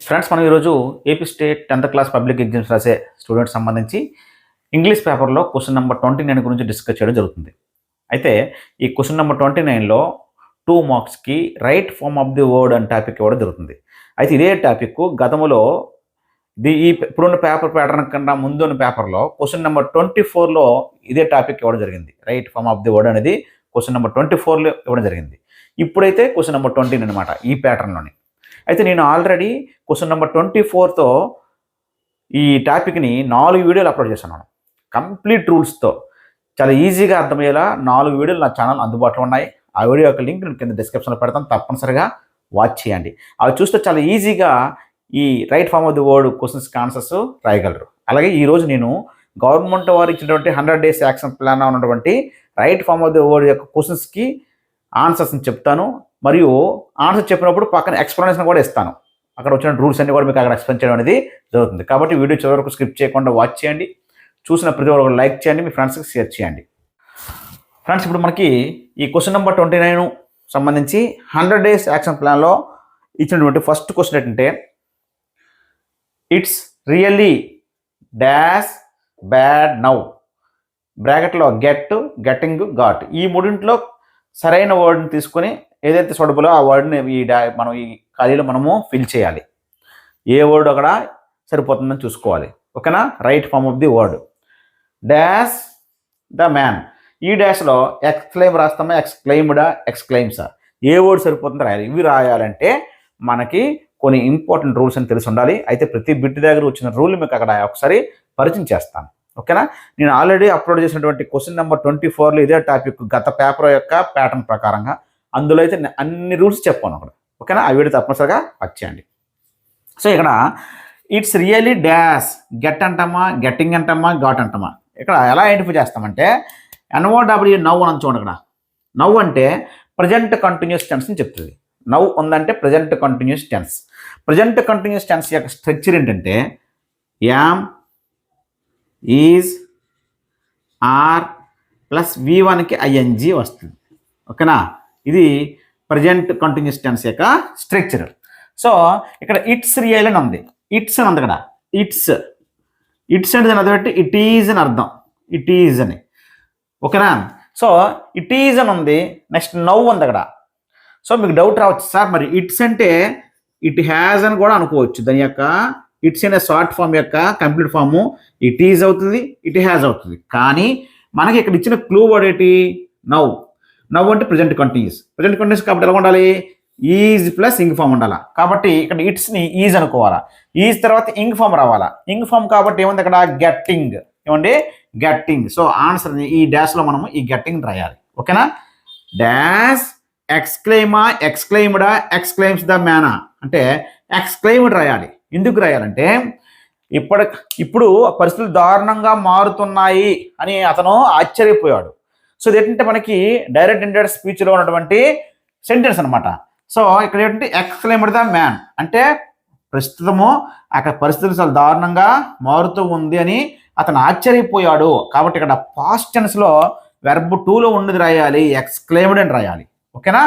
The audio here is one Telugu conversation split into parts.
ఫ్రెండ్స్, మనం ఈరోజు AP state 10th class public exams రాసే స్టూడెంట్స్ సంబంధించి ఇంగ్లీష్ పేపర్లో క్వశ్చన్ నెంబర్ 29 గురించి డిస్కస్ చేయడం జరుగుతుంది. అయితే ఈ క్వశ్చన్ నెంబర్ 29లో 2 మార్క్స్కి right form of the word అని టాపిక్ ఇవ్వడం జరుగుతుంది. అయితే ఇదే టాపిక్ గతంలో ఇప్పుడున్న పేపర్ ప్యాటర్న్ కన్నా ముందున్న పేపర్లో క్వశ్చన్ నెంబర్ 24లో ఇదే టాపిక్ ఇవ్వడం జరిగింది. Right form of the word అనేది క్వశ్చన్ నెంబర్ 24లో ఇవ్వడం జరిగింది. ఇప్పుడైతే క్వశ్చన్ నెంబర్ 29 అనమాట ఈ ప్యాటర్న్లోని. అయితే నేను ఆల్రెడీ క్వశ్చన్ నెంబర్ 24తో ఈ టాపిక్ని 4 వీడియోలు అప్లోడ్ చేస్తున్నాను. కంప్లీట్ రూల్స్తో చాలా ఈజీగా అర్థమయ్యేలా 4 వీడియోలు నా ఛానల్ అందుబాటులో ఉన్నాయి. ఆ వీడియో యొక్క లింక్ నేను కింద డిస్క్రిప్షన్లో పెడతాను, తప్పనిసరిగా వాచ్ చేయండి. అవి చూస్తే చాలా ఈజీగా ఈ right form of the word క్వశ్చన్స్కి ఆన్సర్స్ రాయగలరు. అలాగే ఈరోజు నేను గవర్నమెంట్ వారు ఇచ్చినటువంటి 100 days యాక్షన్ ప్లాన్ ఉన్నటువంటి right form of the word యొక్క క్వశ్చన్స్కి ఆన్సర్స్ని చెప్తాను. మరియు ఆన్సర్ చెప్పినప్పుడు పక్కన ఎక్స్ప్లెనేషన్ కూడా ఇస్తాను. అక్కడ వచ్చిన రూల్స్ అన్ని కూడా మీకు అక్కడ ఎక్స్ప్లెయిన్ చేయడం అనేది జరుగుతుంది. కాబట్టి వీడియో చివరి వరకు స్కిప్ చేయకుండా వాచ్ చేయండి. చూసిన ప్రతి ఒక్కరు లైక్ చేయండి, మీ ఫ్రెండ్స్కి షేర్ చేయండి. ఫ్రెండ్స్, ఇప్పుడు మనకి ఈ క్వశ్చన్ నెంబర్ 29 సంబంధించి 100 days యాక్షన్ ప్లాన్లో ఇచ్చినటువంటి ఫస్ట్ క్వశ్చన్ ఏంటంటే, it's really dash bad now, బ్రాకెట్లో గెట్, గెట్టింగ్, గాట్, ఈ మూడింట్లో సరైన వర్డ్ని తీసుకొని ఏదైతే సూటబులో ఆ వర్డ్ని మనం ఈ ఖాళీలో మనము ఫిల్ చేయాలి. ఏ వర్డ్ అక్కడ సరిపోతుందని చూసుకోవాలి. ఓకేనా? Right form of the word dash the man, ఈ డాష్లో ఎక్స్క్లెయిమ్ రాస్తామా, ఎక్స్క్లెయిమ్డా, ఎక్స్క్లెయిమ్సా, ఏ వర్డ్ సరిపోతుందో రాయాలి. ఇవి రాయాలంటే మనకి కొన్ని ఇంపార్టెంట్ రూల్స్ అని తెలిసి ఉండాలి. అయితే ప్రతి బిట్ దగ్గర వచ్చిన రూల్ మీకు అక్కడ ఒకసారి పరిచయం చేస్తాను. ఓకేనా? నేను ఆల్రెడీ అప్లోడ్ చేసినటువంటి క్వశ్చన్ నెంబర్ 24లో ఇదే టాపిక్ గత పేపర్ యొక్క ప్యాటర్న్ ప్రకారంగా, అందులో అయితే అన్ని రూల్స్ చెప్పాను అక్కడ. ఓకేనా? ఆ వీడియో తప్పనిసరిగా వచ్చేయండి. సో ఇక్కడ ఇట్స్ రియల్లీ డాష్, గెట్ అంటామా, గెట్టింగ్ అంటామా, గాట్ అంటామా, ఇక్కడ ఎలా ఐడెంటిఫై చేస్తామంటే NOW నవ్ అని చూడండి. ఇక్కడ నవ్ అంటే ప్రజెంట్ కంటిన్యూస్ టెన్స్ అని చెప్తుంది. నవ్ ఉందంటే present continuous tense. Present continuous tense యొక్క స్ట్రక్చర్ ఏంటంటే యామ్, ఈజ్, ఆర్ ప్లస్ V1కి ING వస్తుంది. ఓకేనా? ఇది ప్రజెంట్ కంటిన్యూస్ టెన్స్ యొక్క స్ట్రక్చర్. సో ఇక్కడ ఇట్స్ రియల్ అని ఉంది, ఇట్స్ అని ఉంది. ఇక్కడ ఇట్స్ అంటే దాని అర్థం ఇట్ ఈజ్ అని అర్థం, ఇట్ ఈజ్ అని. ఓకేనా? సో ఇట్ ఈజ్ అని ఉంది. నెక్స్ట్ నవ్ ఉంది అక్కడ. సో మీకు డౌట్ రావచ్చు, సార్ మరి ఇట్స్ అంటే ఇట్ హ్యాజ్ అని కూడా అనుకోవచ్చు. దాని యొక్క ఇట్స్ అనే షార్ట్ ఫామ్ యొక్క కంప్లీట్ ఫాము ఇట్ ఈజ్ అవుతుంది, ఇట్ హ్యాజ్ అవుతుంది. కానీ మనకి ఇక్కడ ఇచ్చిన క్లూ వర్డ్ ఏంటి? నవ్. నవ్ అంటే ప్రజెంట్ కంటిన్యూస్. ప్రజెంట్ కంటిన్యూస్ కాబట్టి ఎలా ఉండాలి? ఈజ్ ప్లస్ ఇంగ్ ఫామ్ ఉండాలా. కాబట్టి ఇక్కడ ఇట్స్ని ఈజ్ అనుకోవాలా. ఈజ్ తర్వాత ఇంగ్ ఫామ్ రావాలా. ఇంగ్ ఫామ్ కాబట్టి ఏముంది అక్కడ? గెట్టింగ్. ఏమండి? గెట్టింగ్. సో ఆన్సర్ని ఈ డాష్లో మనము ఈ గెట్టింగ్ రాయాలి. ఓకేనా? డాష్ ఎక్స్క్లెయిమా, ఎక్స్క్లెయిమ్డా, ఎక్స్క్లెయిమ్స్ ద మ్యానా అంటే ఎక్స్క్లెయిమ్డ్ రాయాలి. ఎందుకు రాయాలంటే ఇప్పుడు పరిస్థితులు దారుణంగా మారుతున్నాయి అని అతను ఆశ్చర్యపోయాడు. సో ఇది ఏంటంటే మనకి డైరెక్ట్ ఇండైరెక్ట్ స్పీచ్లో ఉన్నటువంటి సెంటెన్స్ అనమాట. సో ఇక్కడ ఏంటంటే ఎక్స్క్లెయిమ్డ్ ద మ్యాన్ అంటే ప్రస్తుతము అక్కడ పరిస్థితులు చాలా దారుణంగా మారుతూ ఉంది అని అతను ఆశ్చర్యపోయాడు. కాబట్టి ఇక్కడ పాస్ట్ టెన్స్లో వెర్బ్ 2లో ఉన్నది రాయాలి, ఎక్స్క్లెయిమ్డ్ అని రాయాలి. ఓకేనా?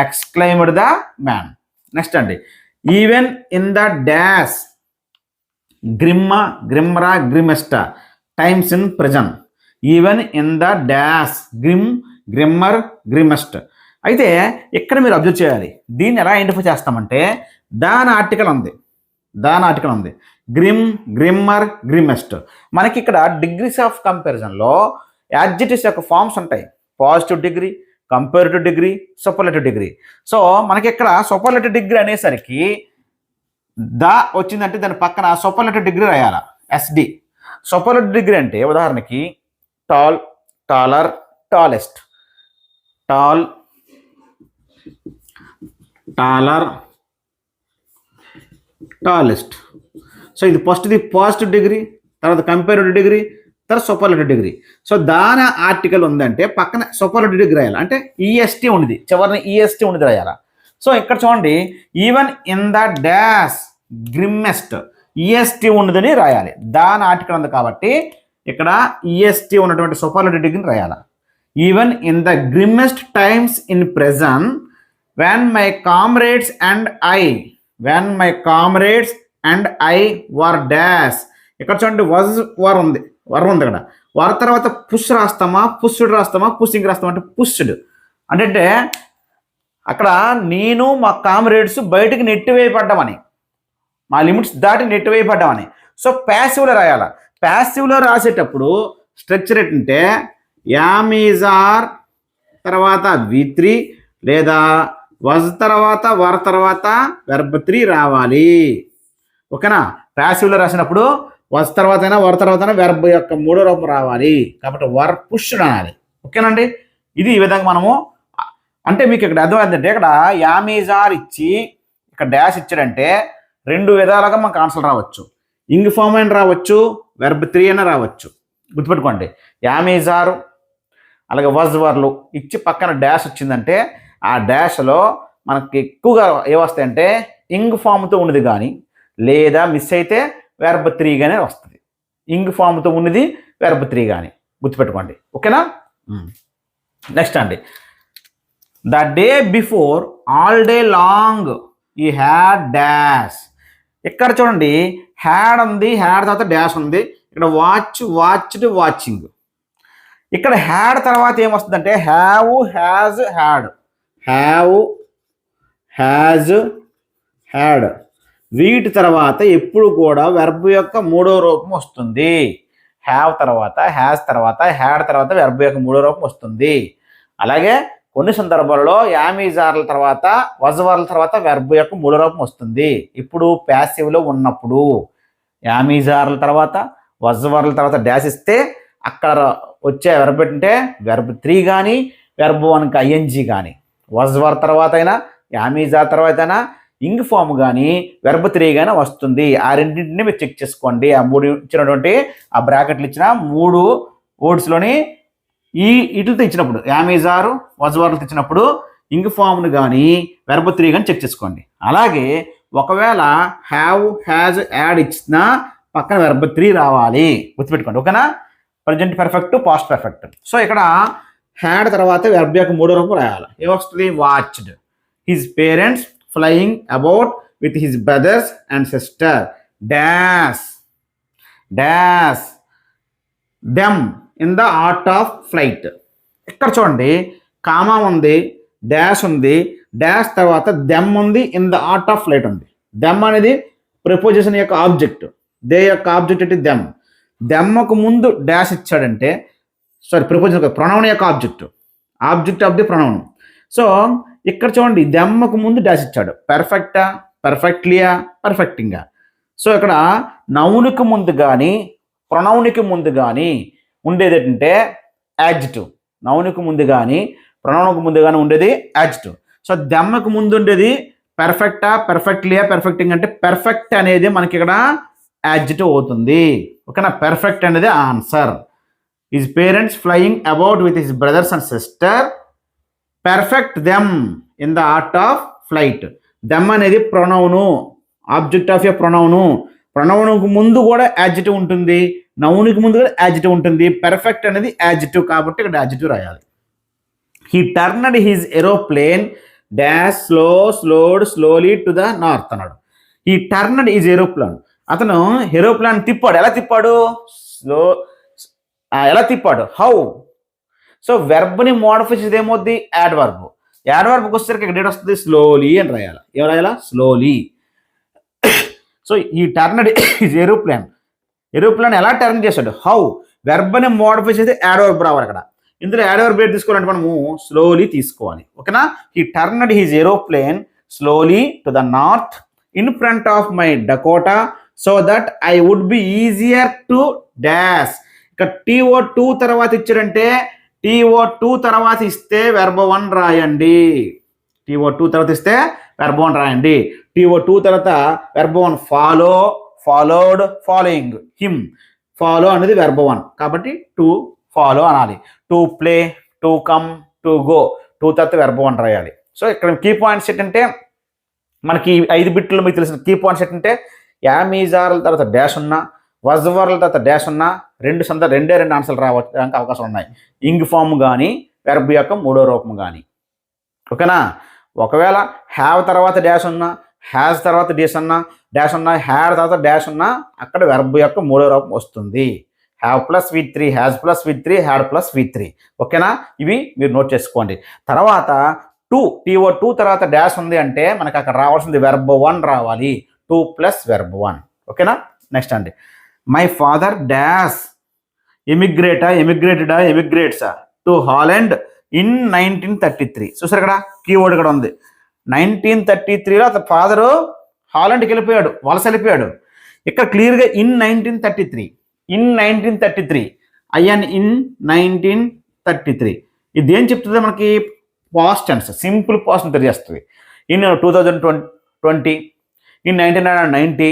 Exclaimed the man. నెక్స్ట్ అండి, even in the dash grim, grimmer, grimmest times in present. Even in the dash grim, grimmer, grimmest. అయితే ఇక్కడ మీరు అబ్జర్వ్ చేయాలి. దీన్ని ఎలా ఐడెంటిఫై చేస్తామంటే దాని ఆర్టికల్ ఉంది, గ్రిమ్, గ్రిమ్మర్, గ్రిమెస్ట్. మనకి ఇక్కడ డిగ్రీస్ ఆఫ్ కంపారిజన్లో యాడ్జెక్టివ్స్ యొక్క ఫార్మ్స్ ఉంటాయి. Positive degree, comparative degree, superlative degree. So మనకి ఇక్కడ సూపర్లేటివ్ డిగ్రీ అనేసరికి దా వచ్చిందంటే దాని పక్కన సూపర్లేటివ్ డిగ్రీ రాయాలా, SD. సూపర్లేటివ్ డిగ్రీ అంటే ఉదాహరణకి tall, taller, tallest, tall, taller, tallest. So ఇది ఫస్ట్ది పాజిటివ్ డిగ్రీ, తర్వాత కంపారిటివ్ డిగ్రీ, తర్వాత సూపర్లేటివ్ డిగ్రీ. సో దాని ఆర్టికల్ ఉందంటే పక్కన సూపర్లేటివ్ డిగ్రీ రాయాలి. అంటే EST ఉన్నది, చివరిని EST ఉన్నది రాయాలా. సో ఇక్కడ చూడండి, even in the dash grimmest, EST ఉన్నదని రాయాలి. దాని ఆర్టికల్ ఉంది కాబట్టి ఇక్కడ EST ఉన్నటువంటి సూపర్లేటివ్ డిగ్రీని రాయాలా. Even in the grimmest times in present when my comrades and I and I were dash. ఇక్కడ చూడండి వర్ ఉంది ఇక్కడ. వర్ తర్వాత పుష్ రాస్తామా, పుష్డ్ రాస్తామా, పుషింగ్ రాస్తామా అంటే పుష్డ్. అంటే అక్కడ నేను మా కామ్రేడ్స్ బయటికి నెట్టివేయబడ్డామని, మా లిమిట్స్ దాటి నెట్టివేయబడ్డామని. సో ప్యాసివ్లో రాయాల. ప్యాసివ్లో రాసేటప్పుడు స్ట్రక్చర్ ఏంటంటే యామ్ ఈజ్ ఆర్ తర్వాత V3 లేదా వజ్ తర్వాత వర్ తర్వాత వెర్బ్ 3 రావాలి. ఓకేనా? ప్యాసివ్లో రాసినప్పుడు వజ్ తర్వాత అయినా వర్ తర్వాత అయినా వెర్బ్ యొక్క మూడో రూపం రావాలి. కాబట్టి వర్ పుష్డ్ అనాలి. ఓకేనండి? ఇది ఈ విధంగా మనము అంటే మీకు ఇక్కడ అర్థమైందంటే ఇక్కడ యామీజార్ ఇచ్చి ఇక్కడ డాష్ ఇచ్చాడంటే రెండు విధాలుగా మనకు ఆన్సర్ రావచ్చు. ఇంగ్ ఫామ్ అయినా రావచ్చు, వెర్బ్ 3 అయినా రావచ్చు. గుర్తుపెట్టుకోండి. యామీజారు అలాగే వజ్ వర్లు ఇచ్చి పక్కన డాష్ వచ్చిందంటే ఆ డాష్లో మనకి ఎక్కువగా ఏమొస్తాయంటే ఇంగ్ ఫామ్తో ఉన్నది కానీ లేదా మిస్ అయితే వెర్బ్ 3 గానే వస్తుంది. ఇంగ్ ఫామ్తో ఉన్నది వెర్బ్ 3 కానీ గుర్తుపెట్టుకోండి. ఓకేనా? నెక్స్ట్ అండి, the day before all day long ఈ హ్యాడ్ డాష్. ఇక్కడ చూడండి హ్యాడ్ ఉంది, హ్యాడ్ తర్వాత డాష్ ఉంది. ఇక్కడ వాచ్డ్ వాచింగ్. ఇక్కడ హ్యాడ్ తర్వాత ఏమొస్తుందంటే have has had, have has had. వీటి తర్వాత ఎప్పుడు కూడా వెర్బ్ యొక్క మూడో రూపం వస్తుంది. హ్యావ్ తర్వాత, హ్యాజ్ తర్వాత, హ్యాడ్ తర్వాత వెర్బ్ యొక్క మూడో రూపం వస్తుంది. అలాగే కొన్ని సందర్భాల్లో యామీజార్ల తర్వాత వజ్వర్ల తర్వాత వెర్బ్ యొక్క మూడో రూపం వస్తుంది. ఇప్పుడు ప్యాసివ్లో ఉన్నప్పుడు యామీజార్ల తర్వాత వజ్వర్ల తర్వాత డాష్ ఇస్తే అక్కడ వచ్చే వెర్బ్ అంటే వెర్బ్ 3 కానీ వెర్బ్ 1కి ING కానీ, వజ్వర్ తర్వాత అయినా యామీజార్ తర్వాత అయినా ఇంగ్ ఫామ్ కానీ వెర్బ్ 3 కానీ వస్తుంది. ఆ రెండింటిని మీరు చెక్ చేసుకోండి. ఆ మూడు ఇచ్చినటువంటి ఆ బ్రాకెట్లు ఇచ్చిన మూడు వర్డ్స్లోని వీటితో ఇచ్చినప్పుడు యామీజారు వజ్వర్లతో ఇచ్చినప్పుడు ఇంగ్ ఫామ్ను కానీ వెర్బ్ 3 కానీ చెక్ చేసుకోండి. అలాగే ఒకవేళ హ్యావ్ హ్యాజ్ యాడ్ ఇచ్చినా పక్కన వెర్బ్ 3 రావాలి. గుర్తుపెట్టుకోండి. ఓకేనా? Present perfect, past perfect. So ఇక్కడ హ్యాడ్ తర్వాత వెర్బ్ యొక్క మూడో రూపం రాయాలి. ఏమొస్తుంది? Watched his parents flying about with his brothers and sister dash dash them in the art of flight. ఇక్కడ చూడండి కామా ఉంది, డాష్ ఉంది, డాష్ తర్వాత దెమ్ ఉంది, in the art of flight ఉంది. దెమ్ అనేది ప్రిపోజిషన్ యొక్క ఆబ్జెక్ట్, దే యొక్క ఆబ్జెక్ట్ అంటే దెమ్. దెమ్మకు ముందు డాష్ ఇచ్చాడంటే ప్రిపోజిషన్ ప్రొనౌన్ యొక్క object of the pronoun. So ఇక్కడ చూడండి దెమ్మకు ముందు డాష్ ఇచ్చాడు. పర్ఫెక్టా, పర్ఫెక్ట్లీయా, పర్ఫెక్టింగా. సో ఇక్కడ నౌన్కి ముందు కానీ ప్రొనౌన్కి ముందు కానీ ఉండేది ఏంటంటే యాడ్జెక్టివ్. నౌన్కి ముందు కానీ ప్రొనౌన్కి ముందు కానీ ఉండేది యాడ్జెక్టివ్. సో దెమ్మకు ముందు ఉండేది పర్ఫెక్టా, పర్ఫెక్ట్లీయా, పర్ఫెక్టింగ్ అంటే పర్ఫెక్ట్ అనేది మనకి ఇక్కడ యాడ్జెక్టివ్ అవుతుంది. ఓకేనా? పర్ఫెక్ట్ అనేది answer. His parents flying about with his brothers and sister perfect them in the art of flight. Them అనేది pronoun, object of a pronoun. ప్రొనౌన్కు ముందు కూడా యాడ్జెక్టివ్ ఉంటుంది, నౌన్కి ముందు కూడా యాడ్జెక్టివ్ ఉంటుంది. పర్ఫెక్ట్ అనేది యాడ్జెక్టివ్ కాబట్టి ఇక్కడ యాడ్జెక్టివ్ రాయాలి. He turned his aeroplane dash slowed slowly to the north అన్నాడు. He turned his aeroplane. అతను ఏరోప్లేన్ తిప్పాడు. ఎలా తిప్పాడు? ఎలా తిప్పాడు? హౌ. సో వెర్బ్ని మోడిఫై చేసేది ఏమవుద్ది? Add verb. యాడ్ వర్బ్కి వచ్చేసరికి ఇక్కడ డేట్ వస్తుంది స్లోలీ అని రాయాలి. ఏం రాయాలా? స్లోలీ. సో ఈ టర్న్డ్ ఈజ్ ఏరోప్లేన్. ఏరోప్లేన్ ఎలా టర్న్ చేశాడు? హౌ. వెర్బ్ని మోడిఫై చేసి యాడ్ వర్బ్ రావాలి. అక్కడ ఇందులో యాడ్ వర్బ్ ఏది తీసుకోవాలంటే మనము స్లోలీ తీసుకోవాలి. ఓకేనా? ఈ turned his aeroplane slowly to the north in front of my Dakota so that I would be easier to dash. ఇక్కడ TO2 తర్వాత ఇచ్చాడంటే TO2 తర్వాత ఇస్తే వెర్బ్ 1 రాయండి. TO2 తర్వాత ఇస్తే వెర్బ్ 1 రాయండి. TO2 తర్వాత verb 1 follow, followed, following, him. Follow అనేది వెర్బ్ 1 కాబట్టి టు ఫాలో అనాలి. To play, to come, to go. 2 తర్వాత వెర్బ్ 1 రాయాలి. సో ఇక్కడ కీ పాయింట్స్ ఏంటంటే మనకి 5 బిట్లు మీకు తెలిసిన కీ పాయింట్స్ ఏంటంటే యామీజార్ల తర్వాత డాష్ ఉన్నా, వజ్వర్ల తర్వాత డాష్ ఉన్నా రెండే రెండు ఆన్సర్లు రావడానికి అవకాశం ఉన్నాయి. ఇంగ్ ఫామ్ కానీ వెర్బ్ యొక్క మూడో రూపం కానీ. ఓకేనా? ఒకవేళ హ్యావ్ తర్వాత డాష్ ఉన్నా, హ్యాజ్ తర్వాత డాష్ అన్నా, డాష్ ఉన్న, హ్యాడ్ తర్వాత డాష్ ఉన్న అక్కడ వెర్బ్ యొక్క మూడో రూపం వస్తుంది. Have plus V3, has plus V3, had plus V3. ఓకేనా? ఇవి మీరు నోట్ చేసుకోండి. తర్వాత TO2 తర్వాత డాష్ ఉంది అంటే మనకు అక్కడ రావాల్సింది వెర్బ్ 1 రావాలి. 2 ప్లస్ వెర్బ్ 1. ఓకేనా? నెక్స్ట్ అండి, మై ఫాదర్ డాష్ ఎమిగ్రేట్సా టు హాలండ్ ఇన్ 1933. చూసారు ఇక్కడ కీవర్డ్ ఇక్కడ ఉంది. 1933లో అతని ఫాదరు హాలండ్కి వెళ్ళిపోయాడు, వలస వెళ్ళిపోయాడు. ఇక్కడ క్లియర్గా ఇన్ 1933 అయ్యాన్ ఇన్ 1933. ఇది ఏం చెప్తుంది మనకి? పాస్ట్ టెన్స్, సింపుల్ పాస్ట్ తెలియజేస్తుంది. In 2020, in 1990,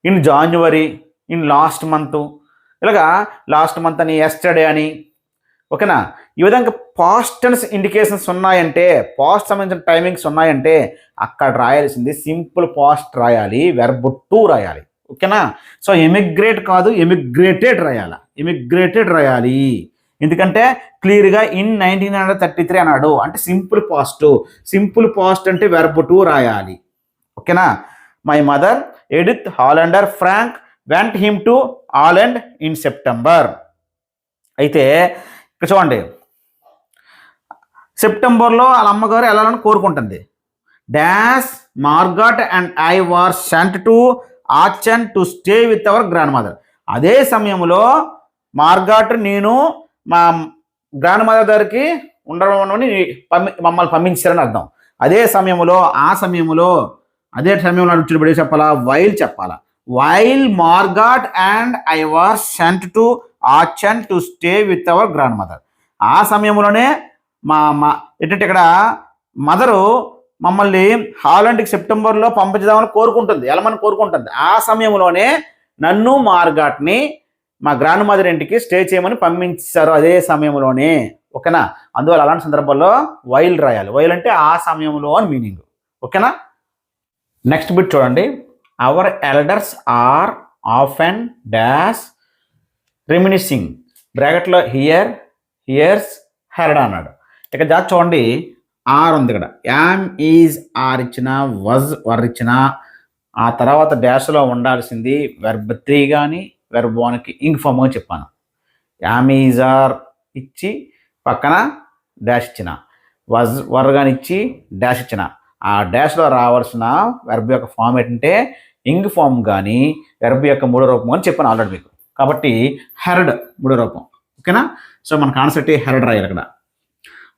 in January, in last month, ఇలాగా లాస్ట్ మంత్ అని, ఎస్టర్డే అని. ఓకేనా? ఈ విధంగా పాస్ట్ టెన్స్ ఇండికేషన్స్ ఉన్నాయంటే, పాస్ట్ సంబంధించిన టైమింగ్స్ ఉన్నాయంటే అక్కడ రాయాల్సింది సింపుల్ పాస్ట్ రాయాలి, వెర్బ్ 2 రాయాలి. ఓకేనా? సో ఎమిగ్రేట్ కాదు, ఎమిగ్రేటెడ్ రాయాలి. ఎందుకంటే క్లియర్గా ఇన్ 1933 అన్నాడు అంటే సింపుల్ పాస్ట్ అంటే వెర్బ్ 2 రాయాలి. ఓకేనా? My mother Edith Hollander Frank went him to Holland in September. అయితే ఇక్కడ చూడండి, సెప్టెంబర్లో వాళ్ళ అమ్మగారు వెళ్ళాలని కోరుకుంటుంది. Dash Margot and I were sent to Aachen to stay with our grandmother. అదే సమయంలో మార్గాట్ నేను మా గ్రాండ్ మదర్ దగ్గరికి ఉండడం మమ్మల్ని పంపించారని అర్థం. అదే సమయంలో చూడబడి చెప్పాలా, వైల్ చెప్పాలా. While Margot and I were sent to Aachen to stay with our grandmother. ఆ సమయంలోనే ఏంటంటే ఇక్కడ మదరు మమ్మల్ని హాలండ్కి సెప్టెంబర్లో పంపించదామని కోరుకుంటుంది, వెళ్ళమని కోరుకుంటుంది. ఆ సమయంలోనే నన్ను మార్గాట్ని మా గ్రాండ్ మదర్ ఇంటికి స్టే చేయమని పంపించారు అదే సమయంలోనే. ఓకేనా? అందువల్ల అలాంటి సందర్భాల్లో వైల్ రాయాలి. వైల్ అంటే ఆ సమయంలో అని మీనింగ్. ఓకేనా? నెక్స్ట్ బిట్ చూడండి, our elders are often dash reminiscing బ్రాకెట్లో హియర్స్ హెర్డ్ అన్నాడు. ఇక్కడ జాగ్రత్త చూడండి, ఆర్ ఉంది ఇక్కడ. యామ్ ఈజ్ ఆర్ ఇచ్చిన, వజ్ వర్ ఇచ్చిన, ఆ తర్వాత డాష్లో ఉండాల్సింది వెర్బ్ 3 కానీ వెర్బ్ 1కి ఇంగ్ ఫామ్ అని చెప్పాను. యామ్ ఈజ్ ఆర్ ఇచ్చి పక్కన డాష్ ఇచ్చిన, వజ్ వర్ కానీ ఇచ్చి డాష్ ఇచ్చిన, ఆ డాష్లో రావాల్సిన వెర్బ్ యొక్క ఫామ్ ఏంటంటే ఇంగ్ ఫామ్ కానీ వెర్బ్ యొక్క మూడో రూపం అని చెప్పాను ఆల్రెడీ మీకు. కాబట్టి హెర్డ్ మూడో రూపం. ఓకేనా? సో మన కాన్సెప్ట్ హెర్డ్ రాయాలి ఇక్కడ.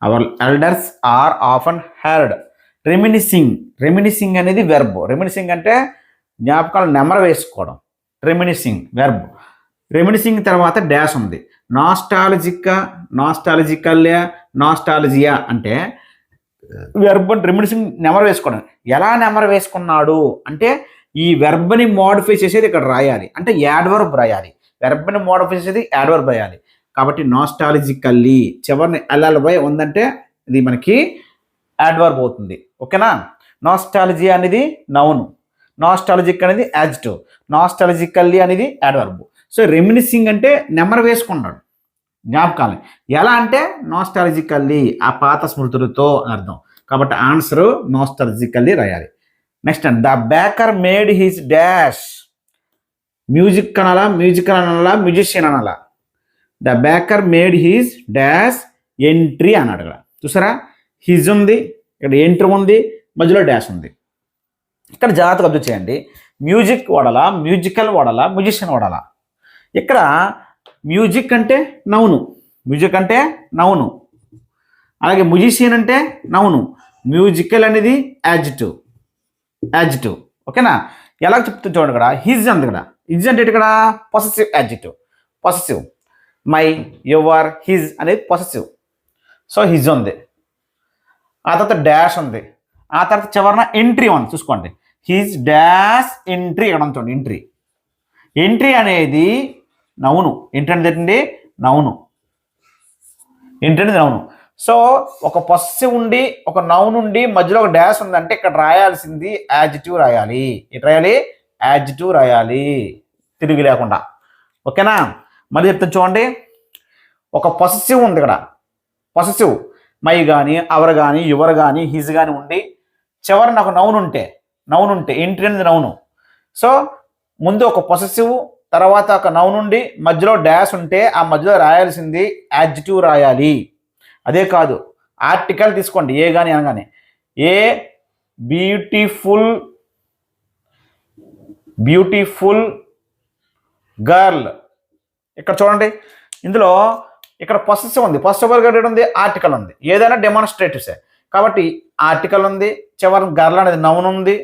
Our elders are often heard. Reminiscing అనేది వెర్బ్. రెమినిసింగ్ అంటే జ్ఞాపకాలు నెమర వేసుకోవడం. రెమినిసింగ్ తర్వాత డాష్ ఉంది. నాస్టాలజియా అంటే వెర్బ్ రెమినిసింగ్ నెమర వేసుకోవడం. ఎలా నెమర వేసుకున్నాడు అంటే ఈ వెర్బ్ని మోడిఫై చేసేది ఇక్కడ రాయాలి, అంటే యాడ్వర్బ్ రాయాలి. వెర్బ్ని మోడిఫై చేసేది యాడ్వర్బ్ రాయాలి. కాబట్టి నాస్టాలజికల్లీ చివరిని LLY ఉందంటే ఇది మనకి యాడ్వర్బ్ అవుతుంది. ఓకేనా? నాస్టాలజియా అనేది నౌన్, నాస్టాలజిక్ అనేది యాడ్జెక్టివ్, నాస్టాలజికల్లీ అనేది యాడ్వర్బ్. సో రెమినిసింగ్ అంటే నెమరు వేసుకున్నాడు జ్ఞాపకాలని. ఎలా అంటే నాస్టాలజికల్లీ ఆ పాత స్మృతులతో అర్థం. కాబట్టి ఆన్సర్ నాస్టాలజికల్లీ రాయాలి. Next the baker made his dash. Musician అనాలా. The baker made his dash entry అన్నాడు ఇక్కడ. చూసారా, హిజ్ ఉంది, ఇక్కడ ఎంట్రీ ఉంది, మధ్యలో డాష్ ఉంది. ఇక్కడ జాగ్రత్తగా అబ్జర్వ్ చేయండి. మ్యూజిక్ వాడాలా, మ్యూజికల్ వాడాలా, మ్యూజిషియన్ వాడాలా. ఇక్కడ మ్యూజిక్ అంటే నౌను, అలాగే మ్యూజిషియన్ అంటే నౌను, మ్యూజికల్ అనేది యాడ్జెక్టివ్. ఓకేనా? ఎలా చెప్తుంది చూడండి, ఇక్కడ హిజ్ అంది. ఇక్కడ హిజ్ అంటే ఇక్కడ possessive adjective. My, your, his అనేది పొసెసివ్. సో హిజ్ ఉంది, ఆ తర్వాత డాష్ ఉంది, ఆ తర్వాత చివరిన ఎంట్రీ ఉంది. చూసుకోండి, హిజ్ డాష్ ఎంట్రీ ఇక్కడ చూడండి. ఎంట్రీ అనేది నౌను. ఎంట్రీ అనేది నౌను. సో ఒక పొసెసివ్ ఉండి ఒక నౌన్ ఉండి మధ్యలో ఒక డాష్ ఉందంటే ఇక్కడ రాయాల్సింది యాడ్జెక్టివ్ రాయాలి. ఇటు రాయాలి, యాడ్జెక్టివ్ రాయాలి, తిరిగి లేకుండా. ఓకేనా? మళ్ళీ చెప్తాను చూడండి, ఒక పొసెసివ్ ఉంది ఇక్కడ. పొసెసివ్ మై కానీ, అవర్ కానీ, యువర్ కానీ, హిజ్ కానీ ఉండి చివరి నాకు నౌన్ ఉంటే ఎంట్రీ అనేది నౌను, సో ముందు ఒక పొసెసివ్, తర్వాత ఒక నౌన్ ఉండి మధ్యలో డాష్ ఉంటే ఆ మధ్యలో రాయాల్సింది యాడ్జెక్టివ్ రాయాలి. అదే కాదు, ఆర్టికల్ తీసుకోండి, ఏ కానీ అనగానే ఏ బ్యూటిఫుల్ గర్ల్. ఇక్కడ చూడండి, ఇందులో ఇక్కడ పొసెసివ్ ఉంది, పొసెసివ్ వర్డ్ ఉంది, ఆర్టికల్ ఉంది. ఏదైనా డెమాన్స్ట్రేటివ్సే కాబట్టి ఆర్టికల్ ఉంది, చివరి గర్ల్ అనేది నౌన్ ఉంది,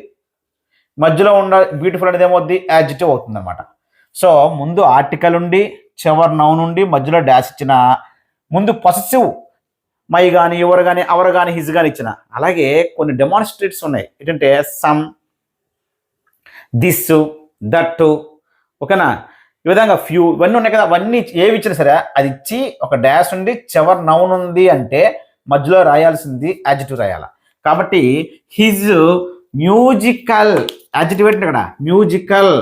మధ్యలో ఉన్న బ్యూటిఫుల్ అనేది ఏమవుద్ది, యాడ్జెక్టివ్ అవుతుంది అనమాట. సో ముందు ఆర్టికల్ ఉండి చివరి నౌన్ ఉండి మధ్యలో డాష్ ఇచ్చిన, ముందు పొసెసివ్ మై కానీ ఎవరు కానీ అవర్ కానీ హిజ్ కానీ ఇచ్చిన. అలాగే కొన్ని డెమాన్స్ట్రేట్స్ ఉన్నాయి, ఏంటంటే సమ్, దిస్, దట్, ఓకేనా, ఈ విధంగా ఫ్యూ, ఇవన్నీ ఉన్నాయి కదా. అవన్నీ ఏవి ఇచ్చినా సరే అది ఇచ్చి ఒక డాష్ ఉండి చివరి నౌన్ ఉంది అంటే మధ్యలో రాయాల్సింది యాడ్జెక్టివ్ రాయాల. కాబట్టి హిజ్ మ్యూజికల్, యాడ్జెక్టివ్ ఏంటి ఇక్కడ, musical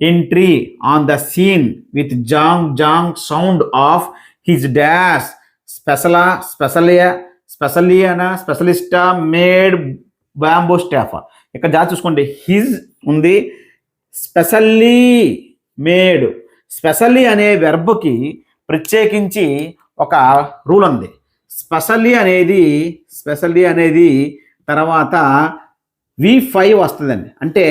entry on the scene with jang sound of his dash స్పెషలిస్టా మేడ్ బ్యాంబూ స్టాఫ్. ఇక్కడ జాగ్రత్త చూసుకోండి, హిజ్ ఉంది, స్పెషల్లీ మేడ్. స్పెషల్లీ అనే వెర్బ్కి ప్రత్యేకించి ఒక రూల్ ఉంది. స్పెషల్లీ అనేది తర్వాత V5 వస్తుందండి, అంటే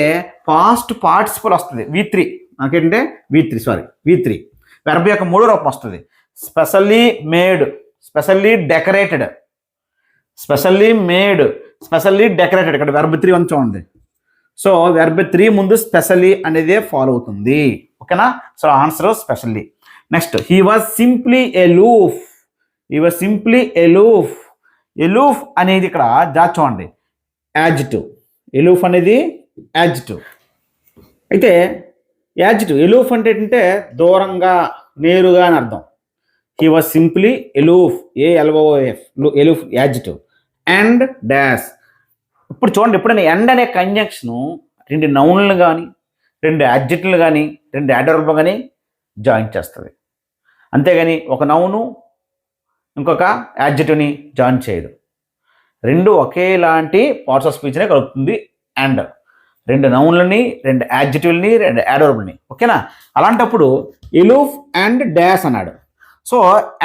పాస్ట్ పార్టిసిపల్ వస్తుంది. V3 నాకేంటంటే V3 వెర్బ్ యొక్క మూడో రూపం వస్తుంది. స్పెషల్లీ మేడ్, స్పెషల్లీ డెకరేటెడ్, ఇక్కడ వెర్బ్ 3 అని చూడండి. సో వెర్బ్ 3 ముందు స్పెషల్లీ అనేదే ఫాలో అవుతుంది, ఓకేనా. So answer specially. Next, he was simply ఎలూఫ్ అనేది ఇక్కడ చూడండి యాడ్జెక్టివ్. ఎలూఫ్ అనేది యాడ్జెక్టివ్. అయితే యాడ్జెక్టివ్ ఎలూఫ్ అంటే ఏంటంటే దూరంగా, నేరుగా అని అర్థం. He was simply ఎలూఫ్, ALOF, ఎలూఫ్ adjective. And dash. ఇప్పుడు చూడండి, ఎప్పుడైనా ఎండ్ అనే కంజంక్షను 2 నౌన్లు కానీ 2 యాడ్జెక్టివ్లు కానీ 2 యాడ్వర్బ్ కానీ జాయిన్ చేస్తుంది. అంతేగాని ఒక నౌను ఇంకొక యాడ్జెక్టివ్ని జాయిన్ చేయదు. 2 ఒకేలాంటి పార్ట్స్ ఆఫ్ స్పీచ్నే కలుపుతుంది. అండ్ 2 నౌన్లని 2 యాడ్జెక్టివ్లని 2 యాడ్వర్బ్ని, ఓకేనా. అలాంటప్పుడు ఎలూఫ్ అండ్ డాష్ అన్నాడు. సో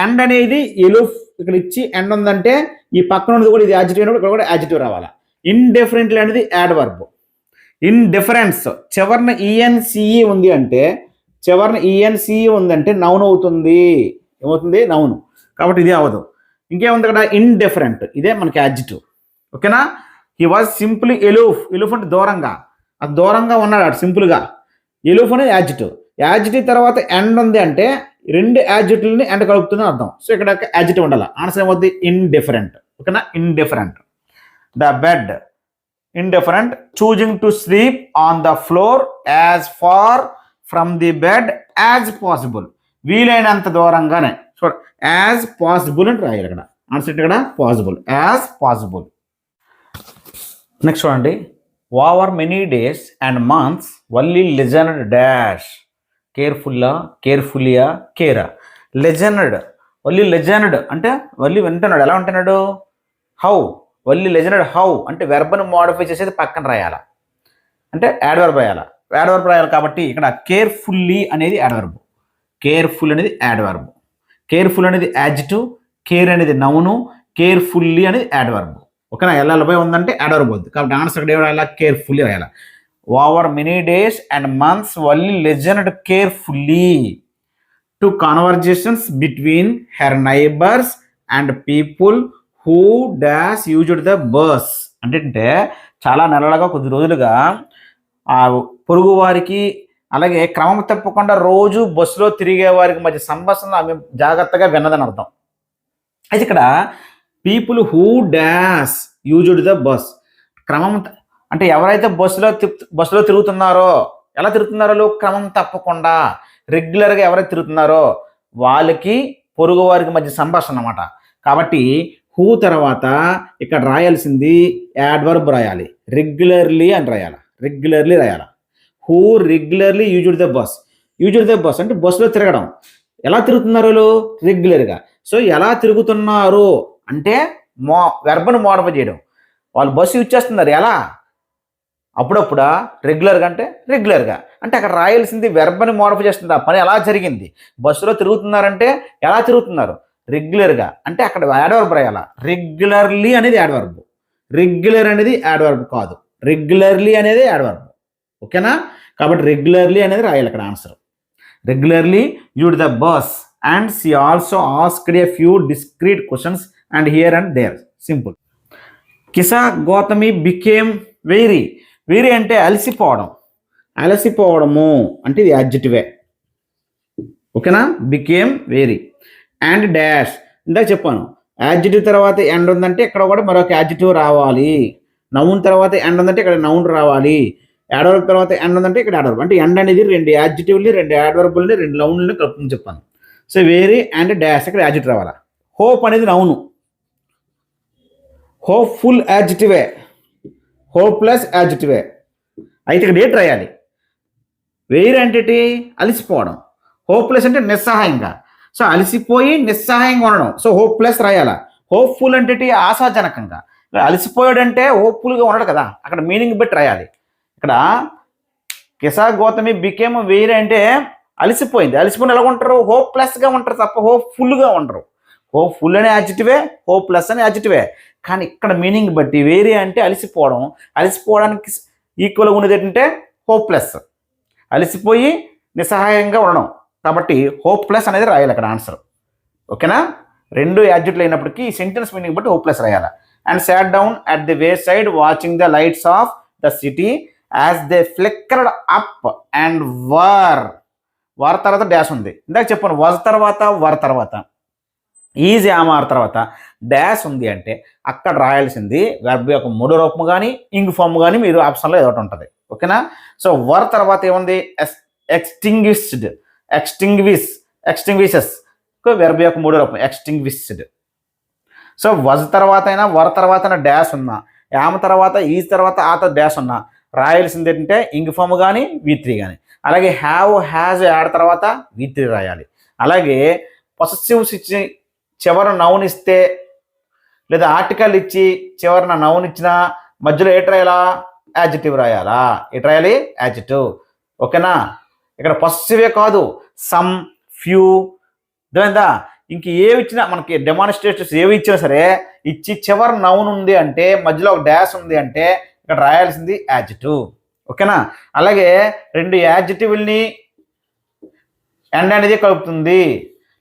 అండ్ అనేది ఎలూఫ్ ఇక్కడ ఇచ్చి ఎండ్ ఉందంటే ఈ పక్కన ఉన్నది కూడా ఇది యాడ్జెక్టివ్ అయినప్పుడు ఇక్కడ కూడా యాడ్జెక్టివ్ రావాలా. ఇండిఫరెంట్లీ అనేది యాడ్వర్బ్. ఇండిఫరెన్స్ చివరిన ENCE ఉంది అంటే నౌన్ అవుతుంది. ఏమవుతుంది, నౌన్. కాబట్టి ఇది అవ్వదు. ఇంకేముంది కదా, ఇండిఫరెంట్, ఇదే మనకి యాడ్జెక్టివ్, ఓకేనా. హీ వాజ్ సింప్లీ ఎలూఫ్ అంటే దూరంగా, అది దూరంగా ఉన్నాడు అటు సింపుల్గా. ఎలూఫ్ అనేది యాడ్జెక్టివ్ తర్వాత ఎండ్ ఉంది అంటే 2 యాడ్జెక్టివ్ని ఎండ్ కలుపుతుందని అర్థం. సో ఇక్కడ యాడ్జెక్టివ్ ఉండాలి. ఆన్సర్ ఏమవుతుంది, ఇండిఫరెంట్, ఓకేనా. Indifferent. The bed, indifferent. Choosing to sleep on the floor as far from the bed as possible. వీలైనంత దూరంగానే, సో యాజ్ పాసిబుల్ అని రాయాలి ఇక్కడ. ఆన్సర్ ఇక్కడ పాసిబుల్, యాజ్ పాసిబుల్. నెక్స్ట్ చూడండి, over many days and months Valli listened dash. కేర్ఫుల్లియా, కేరా. వల్లి లెజనడ్ అంటే వల్లి వింటున్నాడు. ఎలా ఉంటున్నాడు, హౌ. వల్లి లెజనడ్ హౌ అంటే వెర్బ్ని మోడిఫై చేసేది పక్కన రాయాల, అంటే యాడ్వర్బ్ రాయాలి. కాబట్టి ఇక్కడ కేర్ఫుల్లీ అనేది యాడ్వర్బ్, కేర్ఫుల్ అనేది యాడ్వర్బ్, కేర్ఫుల్ అనేది యాడ్జెక్టివ్, కేర్ అనేది నౌను, కేర్ఫుల్లీ అనేది యాడ్వర్బ్, ఓకేనా. ఎల్ఎల్బై ఉందంటే యాడ్వర్బ్ వద్దు. కాబట్టి ఆన్సర్ ఇక్కడ ఏం రాయాలా, కేర్ఫుల్లీ రాయాలి. Over many days and months Valli listened carefully to conversations between her neighbours and people who dash used the bus. అంటే చాలా నెలలుగా, కొద్ది రోజులుగా ఆ పొరుగు వారికి అలాగే క్రమం తప్పకుండా రోజు బస్సులో తిరిగే వారికి మధ్య సంభాషణ ఆమె జాగ్రత్తగా విన్నదని అర్థం. అయితే ఇక్కడ people who dash used the bus, క్రమం అంటే ఎవరైతే బస్సులో తిరుగుతున్నారో, ఎలా తిరుగుతున్నారో క్రమం తప్పకుండా రెగ్యులర్గా ఎవరైతే తిరుగుతున్నారో వాళ్ళకి పొరుగు వారికి మధ్య సంభాషణ అన్నమాట. కాబట్టి హూ తర్వాత ఇక్కడ రాయాల్సింది యాడ్వర్బ్ రాయాలి, రెగ్యులర్లీ అని రాయాలి, who regularly used the bus అంటే బస్సులో తిరగడం. ఎలా తిరుగుతున్నారు, రెగ్యులర్గా. సో ఎలా తిరుగుతున్నారు అంటే వెర్బ్ను మోడిఫై చేయడం. వాళ్ళు బస్సు యూజ్ చేస్తున్నారు, ఎలా అప్పుడప్పుడా, రెగ్యులర్గా అంటే రెగ్యులర్గా. అంటే అక్కడ రాయాల్సింది వెర్బని మోడిఫై చేస్తుంది. ఆ పని ఎలా జరిగింది, బస్సులో తిరుగుతున్నారంటే ఎలా తిరుగుతున్నారు, రెగ్యులర్గా అంటే అక్కడ యాడ్వర్బ్ రాయాల. రెగ్యులర్లీ అనేది యాడ్వర్బ్, రెగ్యులర్ అనేది యాడ్వర్బ్ కాదు, రెగ్యులర్లీ అనేది యాడ్వర్బ్. ఓకేనా? కాబట్టి రెగ్యులర్లీ అనేది రాయాలి అక్కడ answer. Regularly used the bus and she also asked a few discreet questions and here and there. Simple. Kisa Gautami became very. Very అంటే అలసిపోవడం, అలసిపోవడము అంటే ఇది యాడ్జెక్టివే. ఓకేనా? Became very. అండ్ డాష్, ఇందాక చెప్పాను యాడ్జెక్టివ్ తర్వాత ఎండ్ ఉందంటే ఇక్కడ కూడా మరొక యాడ్జెక్టివ్ రావాలి. నౌన్ తర్వాత ఎండ్ ఉందంటే ఇక్కడ నౌన్ రావాలి. యాడ్వర్బ్ తర్వాత ఎండ్ ఉందంటే ఇక్కడ యాడ్వర్బ్. అంటే ఎండ్ అనేది 2 యాడ్జెక్టివ్ని, 2 యాడ్వర్బుల్ని, 2 నౌన్లని కలుపుతుంది చెప్పాను. సో వెరీ అండ్ డాష్ ఇక్కడ యాడ్జెక్టివ్ రావాలా. హోప్ అనేది నౌను, హోప్ఫుల్ యాడ్జెక్టివే, హోప్లెస్ యాడ్జెక్టివే. అయితే ఇక్కడ డేట్ రాయాలి. వెరీ అంటే అలసిపోవడం, హోప్లెస్ అంటే నిస్సహాయంగా. సో అలసిపోయి నిస్సహాయంగా ఉండడం, సో హోప్లెస్ రాయాలా. హోప్ఫుల్ అంటే ఆశాజనకంగా. అలసిపోయాడంటే హోప్ఫుల్గా ఉండడు కదా, అక్కడ మీనింగ్ బట్టి రాయాలి. ఇక్కడ కిసా గౌతమి బికేమ్ వెరీ అంటే అలసిపోయింది. అలసిపోయిన ఎలా ఉంటారు, హోప్లెస్గా ఉంటారు తప్ప హోప్ఫుల్గా ఉండరు. హోప్ఫుల్ అనే యాడ్జెక్టివే, హోప్లెస్ అనే యాడ్జెక్టివే. కానీ ఇక్కడ మీనింగ్ బట్టి వెరీ అంటే అలసిపోవడం, అలసిపోవడానికి ఈక్వల్గా ఉన్నది ఏంటంటే హోప్లెస్, అలసిపోయి నిస్సహాయంగా ఉండడం. కాబట్టి హోప్లెస్ అనేది రాయాలి అక్కడ ఆన్సర్. ఓకేనా? 2 యాడ్జెక్టివ్లు అయినప్పటికీ ఈ సెంటెన్స్ మీనింగ్ బట్టి హోప్లెస్ రాయాలి. And sat down at the way side watching the lights of the city as they flickered up and were తర్వాత డాష్ ఉంది. ఇందాక చెప్పాను వాజ్ తర్వాత వర్ తర్వాత, ఈజ్ ఆర్ తర్వాత డాష్ ఉంది అంటే అక్కడ రాయాల్సింది వెర్బ్ యొక్క 3వ రూపం కానీ ఇంగ్ ఫామ్ కానీ మీరు ఆప్షన్లో ఏదో ఒకటి ఉంటుంది. ఓకేనా? సో వర్ తర్వాత ఏముంది, ఎక్స్టింగ్విష్డ్, ఎక్స్టింగ్విషెస్ వెర్బ్ యొక్క 3వ రూపం ఎక్స్టింగ్విష్డ్. సో వజ్ తర్వాత అయినా వర్ తర్వాత అయినా డాష్ ఉన్నా, యామ్ తర్వాత ఈజ్ తర్వాత ఆత డాష్ ఉన్నా రాయాల్సింది ఏంటంటే ఇంగ్ ఫామ్ కానీ V3 కానీ. అలాగే హ్యావ్ హ్యాజ్ యాడ్ తర్వాత V3 రాయాలి. అలాగే పొసెసివ్స్ ఇచ్చి చివర నౌన్ ఇస్తే లేదా ఆర్టికల్ ఇచ్చి చివరిన నౌన్ ఇచ్చిన మధ్యలో ఏటి రాయాలా, యాడ్జెక్టివ్ రాయాలా. ఎటు రాయాలి, యాడ్జెక్టివ్. ఓకేనా? ఇక్కడ పొసెసివే కాదు, సమ్, ఫ్యూ, అర్థమైందా? ఇంక ఏవి ఇచ్చినా మనకి డెమాన్స్ట్రేషన్స్ ఏవి ఇచ్చినా సరే ఇచ్చి చివరి నౌన్ ఉంది అంటే మధ్యలో ఒక డాష్ ఉంది అంటే ఇక్కడ రాయాల్సింది యాడ్జెక్టివ్. ఓకేనా? అలాగే 2 యాడ్జెక్టివ్ని ఎండ్ అనేది కలుపుతుంది,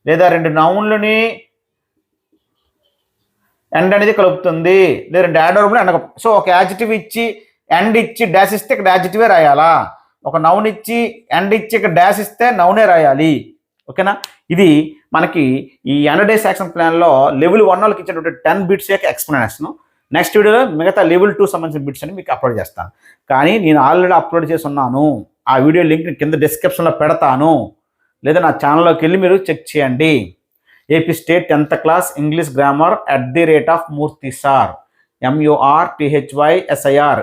లేదా 2 నౌన్లని ఎండ్ అనేది కలుపుతుంది, లేదా 2 యాడ్వర్బ్లు ఎండ్. సో ఒక యాడ్జెక్టివ్ ఇచ్చి ఎండ్ ఇచ్చి డాష్ ఇస్తే ఇక్కడ యాడ్జెక్టివే రాయాలా. ఒక నౌన్ ఇచ్చి ఎండ్ ఇచ్చి ఇక్కడ డాష్ ఇస్తే నౌనే రాయాలి. ఓకేనా? ఇది మనకి ఈ అనడైజ్ యాక్షన్ ప్లాన్లో లెవెల్ 1 వాళ్ళకి ఇచ్చినటువంటి 10 బిట్స్ యొక్క ఎక్స్ప్లెనేషన్. నెక్స్ట్ వీడియోలో మిగతా లెవెల్ 2 సంబంధించిన బిట్స్ అని మీకు అప్లోడ్ చేస్తాను. కానీ నేను ఆల్రెడీ అప్లోడ్ చేసి ఉన్నాను, ఆ వీడియో లింక్ కింద డిస్క్రిప్షన్లో పెడతాను, లేదా నా ఛానల్లోకి వెళ్ళి మీరు చెక్ చేయండి. AP state 10th class English grammar @Murthy sir, MURTHYSIR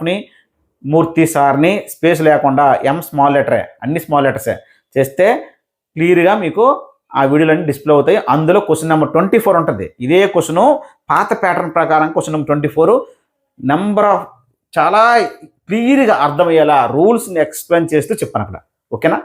@ని మూర్తి సార్ని స్పేస్ లేకుండా M స్మాల్ లెటరే, అన్ని స్మాల్ లెటర్సే చేస్తే క్లియర్గా మీకు ఆ వీడియోలన్నీ డిస్ప్లే అవుతాయి. అందులో క్వశ్చన్ నెంబర్ 24 ఉంటుంది. ఇదే క్వశ్చన్ పాత ప్యాటర్న్ ప్రకారం క్వశ్చన్ నెంబర్ 24 నెంబర్ ఆఫ్ చాలా క్లియర్గా అర్థమయ్యేలా రూల్స్ని ఎక్స్ప్లెయిన్ చేస్తూ చెప్పాను అక్కడ. ఓకేనా?